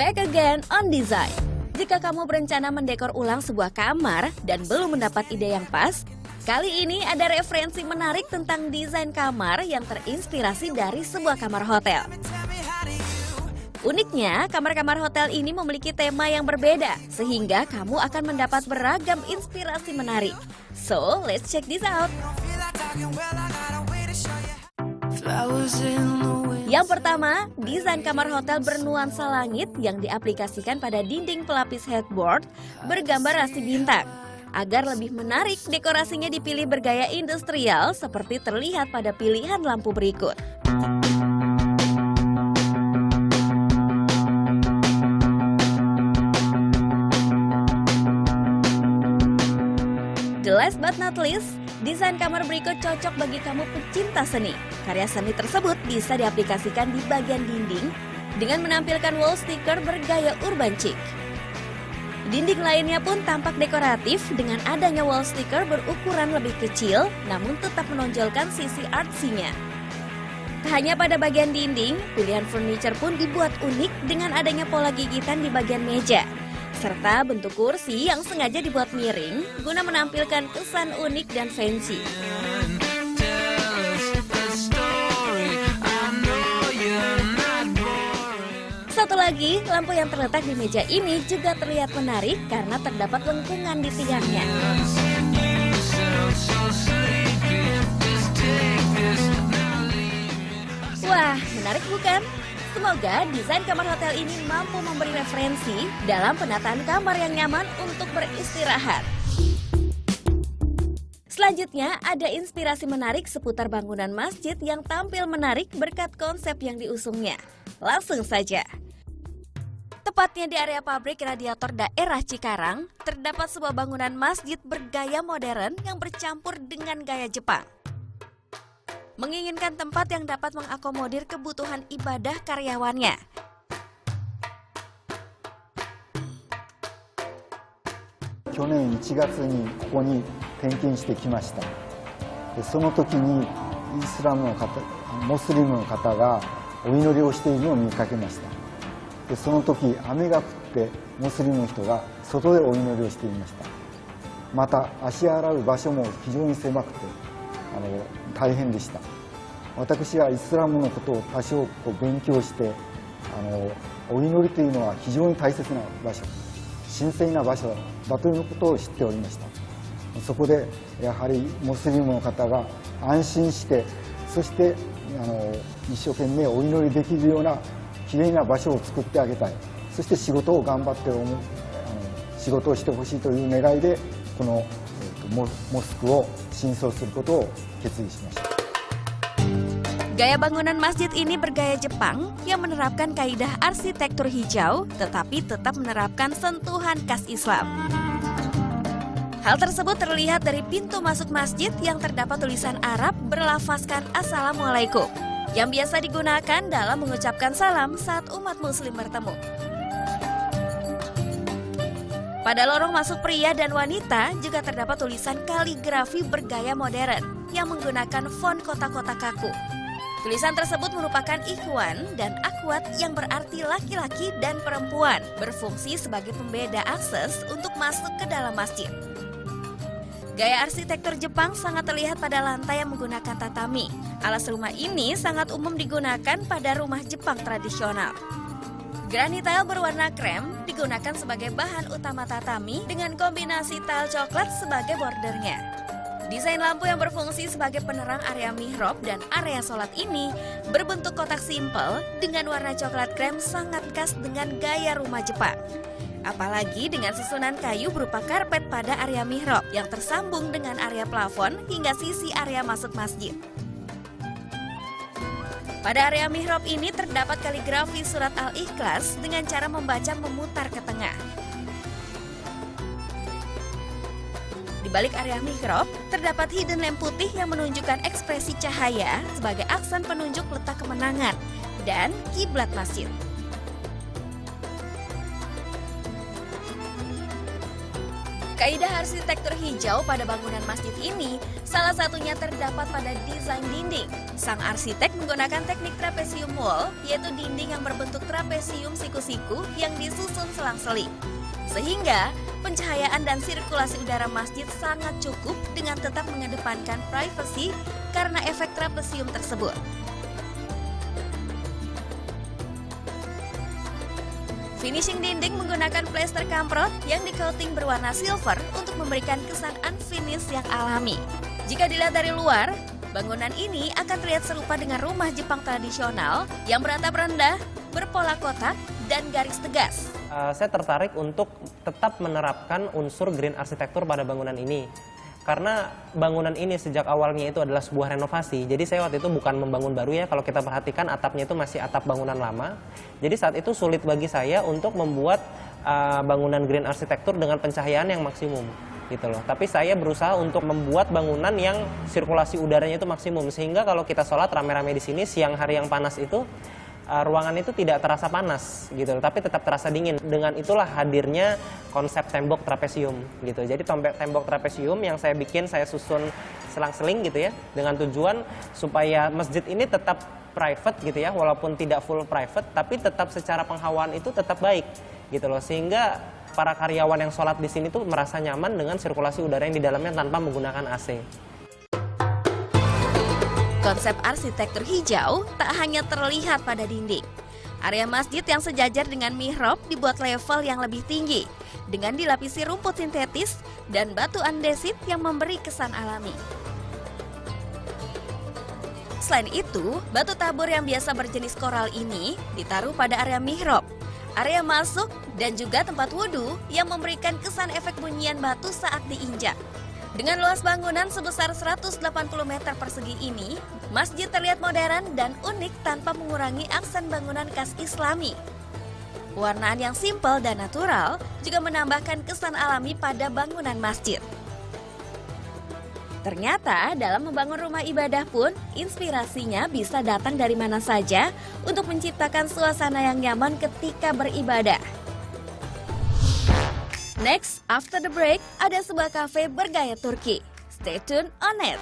Back again on design. Jika kamu berencana mendekor ulang sebuah kamar dan belum mendapat ide yang pas, kali ini ada referensi menarik tentang desain kamar yang terinspirasi dari sebuah kamar hotel. Uniknya, kamar-kamar hotel ini memiliki tema yang berbeda, sehingga kamu akan mendapat beragam inspirasi menarik. So, let's check this out. Yang pertama, desain kamar hotel bernuansa langit yang diaplikasikan pada dinding pelapis headboard bergambar rasi bintang. Agar lebih menarik, dekorasinya dipilih bergaya industrial seperti terlihat pada pilihan lampu berikut. The last but not least, desain kamar berikut cocok bagi kamu pecinta seni. Karya seni tersebut bisa diaplikasikan di bagian dinding dengan menampilkan wall sticker bergaya urban chic. Dinding lainnya pun tampak dekoratif dengan adanya wall sticker berukuran lebih kecil namun tetap menonjolkan sisi artsy-nya. Tak hanya pada bagian dinding, pilihan furniture pun dibuat unik dengan adanya pola gigitan di bagian meja, serta bentuk kursi yang sengaja dibuat miring guna menampilkan kesan unik dan fancy. Satu lagi, lampu yang terletak di meja ini juga terlihat menarik karena terdapat lengkungan di tiangnya. Wah, menarik bukan? Semoga desain kamar hotel ini mampu memberi referensi dalam penataan kamar yang nyaman untuk beristirahat. Selanjutnya, ada inspirasi menarik seputar bangunan masjid yang tampil menarik berkat konsep yang diusungnya. Langsung saja. Tepatnya di area pabrik radiator daerah Cikarang, terdapat sebuah bangunan masjid bergaya modern yang bercampur dengan gaya Jepang. Menginginkan tempat yang dapat mengakomodir kebutuhan ibadah karyawannya. Kyonen 1月にここに転勤してきました。でその時にイスラムの方、モスリムの方がお祈りをしているのを見かけました。でその時雨が降ってモスリムの人が外でお祈りをしていました。また足洗う場所も非常に狭くて大変でした。私はイスラムのことを多少勉強してお祈りというのは非常に大切な場所、神聖な場所だということを知っておりました。そこでやはりモスリムの方が安心して、そして一生懸命お祈りできるようなきれいな場所を作ってあげたい、そして仕事を頑張って仕事をしてほしいという願いでこのモスクを新装することを決意しました。 Gaya bangunan masjid ini bergaya Jepang yang menerapkan kaidah arsitektur hijau tetapi tetap menerapkan sentuhan khas Islam. Hal tersebut terlihat dari pintu masuk masjid yang terdapat tulisan Arab berlafazkan Assalamualaikum yang biasa digunakan dalam mengucapkan salam saat umat muslim bertemu. Pada lorong masuk pria dan wanita juga terdapat tulisan kaligrafi bergaya modern yang menggunakan font kotak-kotak kaku. Tulisan tersebut merupakan ikhwan dan akhwat yang berarti laki-laki dan perempuan, berfungsi sebagai pembeda akses untuk masuk ke dalam masjid. Gaya arsitektur Jepang sangat terlihat pada lantai yang menggunakan tatami. Alas rumah ini sangat umum digunakan pada rumah Jepang tradisional. Granit tile berwarna krem digunakan sebagai bahan utama tatami dengan kombinasi tile coklat sebagai bordernya. Desain lampu yang berfungsi sebagai penerang area mihrab dan area sholat ini berbentuk kotak simpel dengan warna coklat krem sangat khas dengan gaya rumah Jepang. Apalagi dengan susunan kayu berupa karpet pada area mihrab yang tersambung dengan area plafon hingga sisi area masuk masjid. Pada area mihrab ini terdapat kaligrafi surat Al-Ikhlas dengan cara membaca memutar ke tengah. Di balik area mihrab, terdapat hidden lamp putih yang menunjukkan ekspresi cahaya sebagai aksen penunjuk letak kemenangan dan kiblat masjid. Kaidah arsitektur hijau pada bangunan masjid ini salah satunya terdapat pada desain dinding. Sang arsitek menggunakan teknik trapesium wall, yaitu dinding yang berbentuk trapesium siku-siku yang disusun selang-seling. Sehingga pencahayaan dan sirkulasi udara masjid sangat cukup dengan tetap mengedepankan privasi karena efek trapesium tersebut. Finishing dinding menggunakan plester kamprot yang di-coating berwarna silver untuk memberikan kesan unfinished yang alami. Jika dilihat dari luar, bangunan ini akan terlihat serupa dengan rumah Jepang tradisional yang beratap rendah, berpola kotak, dan garis tegas. Saya tertarik untuk tetap menerapkan unsur green arsitektur pada bangunan ini. Karena bangunan ini sejak awalnya itu adalah sebuah renovasi, jadi saya waktu itu bukan membangun baru ya, kalau kita perhatikan atapnya itu masih atap bangunan lama. Jadi saat itu sulit bagi saya untuk membuat bangunan green arsitektur dengan pencahayaan yang maksimum gitu loh. Tapi saya berusaha untuk membuat bangunan yang sirkulasi udaranya itu maksimum, sehingga kalau kita sholat rame-rame di sini siang hari yang panas itu ruangan itu tidak terasa panas gitu, tapi tetap terasa dingin. Dengan itulah hadirnya konsep tembok trapesium gitu. Jadi tembok trapesium yang saya bikin, saya susun selang-seling gitu ya, dengan tujuan supaya masjid ini tetap private gitu ya, walaupun tidak full private, tapi tetap secara penghawaan itu tetap baik gitu loh, sehingga para karyawan yang sholat di sini tuh merasa nyaman dengan sirkulasi udara yang di dalamnya tanpa menggunakan AC. Konsep arsitektur hijau tak hanya terlihat pada dinding. Area masjid yang sejajar dengan mihrab dibuat level yang lebih tinggi dengan dilapisi rumput sintetis dan batu andesit yang memberi kesan alami. Selain itu, batu tabur yang biasa berjenis koral ini ditaruh pada area mihrab, area masuk, dan juga tempat wudhu yang memberikan kesan efek bunyian batu saat diinjak. Dengan luas bangunan sebesar 180 meter persegi ini, masjid terlihat modern dan unik tanpa mengurangi aksen bangunan khas Islami. Warnaan yang simpel dan natural juga menambahkan kesan alami pada bangunan masjid. Ternyata dalam membangun rumah ibadah pun, inspirasinya bisa datang dari mana saja untuk menciptakan suasana yang nyaman ketika beribadah. Next, after the break, ada sebuah kafe bergaya Turki. Stay tuned on it.